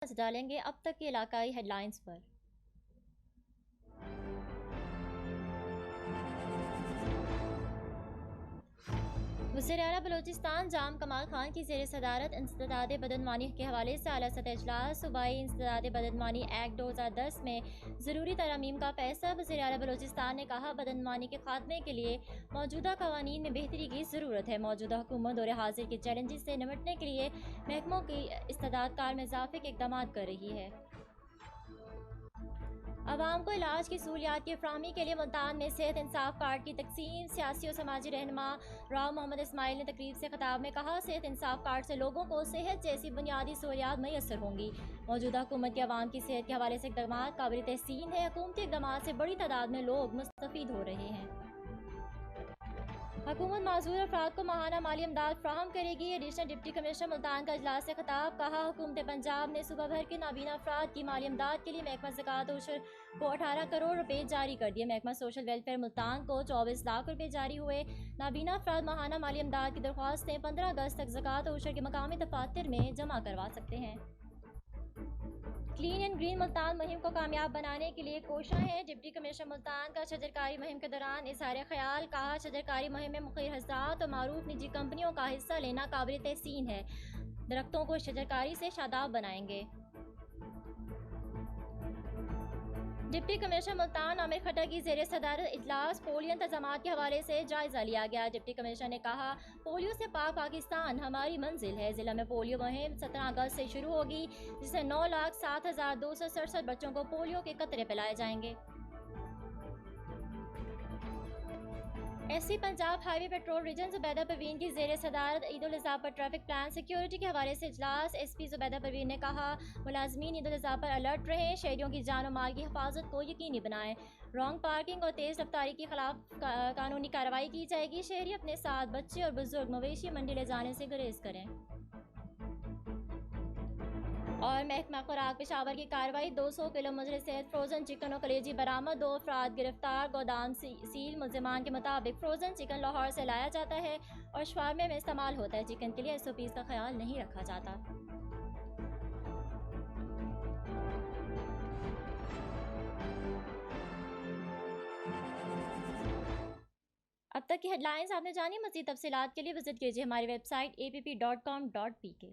نظر ڈالیں گے اب تک کے علاقائی ہیڈ لائنز پر۔ وزیر اعلیٰ بلوچستان جام کمال خان کی زیر صدارت انسداد بدعنوانی کے حوالے سے اعلیٰ سطحی اجلاس صوبائی انسداد بدعنوانی ایکٹ 2010 میں ضروری ترامیم کا فیصلہ۔ وزیر اعلیٰ بلوچستان نے کہا بدعنوانی کے خاتمے کے لیے موجودہ قوانین میں بہتری کی ضرورت ہے۔ موجودہ حکومت دور حاضر کے چیلنجز سے نمٹنے کے لیے محکموں کی استعداد کار میں اضافے کے اقدامات کر رہی ہے۔ عوام کو علاج کی سہولیات کی فراہمی کے لیے ملتان میں صحت انصاف کارڈ کی تقسیم۔ سیاسی و سماجی رہنما راؤ محمد اسماعیل نے تقریب سے خطاب میں کہا صحت انصاف کارڈ سے لوگوں کو صحت جیسی بنیادی سہولیات میسر ہوں گی۔ موجودہ حکومت کے عوام کی صحت کے حوالے سے اقدامات قابل تحسین ہے۔ حکومتی اقدامات سے بڑی تعداد میں لوگ مستفید ہو رہے ہیں۔ حکومت معذور افراد کو ماہانہ مالی امداد فراہم کرے گی۔ ایڈیشنل ڈپٹی کمشنر ملتان کا اجلاس سے خطاب۔ کہا حکومت پنجاب نے صوبہ بھر کے نابینا افراد کی مالی امداد کے لیے محکمہ زکوٰۃ و عشر کو 18 کروڑ روپے جاری کر دیے۔ محکمہ سوشل ویلفیئر ملتان کو 24 لاکھ روپے جاری ہوئے۔ نابینا افراد ماہانہ مالی امداد کی درخواستیں 15 اگست تک زکوٰۃ و عشر کے مقامی دفاتر میں جمع کروا سکتے ہیں۔ کلین اینڈ گرین ملتان مہم کو کامیاب بنانے کے لیے کوشاں ہے۔ ڈپٹی کمشنر ملتان کا شجرکاری مہم کے دوران اظہار خیال۔ کہا شجرکاری مہم میں مخیر حضرات اور معروف نجی کمپنیوں کا حصہ لینا قابل تحسین ہے۔ درختوں کو شجرکاری سے شاداب بنائیں گے۔ ڈپٹی کمشنر ملتان عامر کھٹر کی زیر صدارت اجلاس پولیو انتظامات کے حوالے سے جائزہ لیا گیا۔ ڈپٹی کمشنر نے کہا پولیو سے پاک پاکستان ہماری منزل ہے۔ ضلع میں پولیو مہم 17 اگست سے شروع ہوگی جس سے 9,07,267 بچوں کو پولیو کے قطرے پلائے جائیں گے۔ ایس سی پنجاب ہائی وے پیٹرول ریجن زبیدہ پروین کی زیر صدارت عید الاضحیٰ پر ٹریفک پلان سیکیورٹی کے حوالے سے اجلاس۔ ایس پی زبیدہ پروین نے کہا ملازمین عید الاضحیٰ پر الرٹ رہیں، شہریوں کی جان و مال کی حفاظت کو یقینی بنائیں۔ رانگ پارکنگ اور تیز رفتاری کے خلاف قانونی کارروائی کی جائے گی۔ شہری اپنے ساتھ بچے اور بزرگ مویشی منڈی لے جانے سے گریز کریں۔ اور محکمہ خوراک پشاور کی کارروائی 200 کلو مضر صحت فروزن چکن اور کلیجی برآمد، 2 افراد گرفتار۔ گودام سیل، ملزمان کے مطابق فروزن چکن لاہور سے لایا جاتا ہے اور شوارمے میں استعمال ہوتا ہے۔ چکن کے لیے SOPs کا خیال نہیں رکھا جاتا۔ اب تک کی ہیڈ لائنز آپ نے جانی۔ مزید تفصیلات کے لیے وزٹ کیجیے ہماری ویب سائٹ app.com.pk۔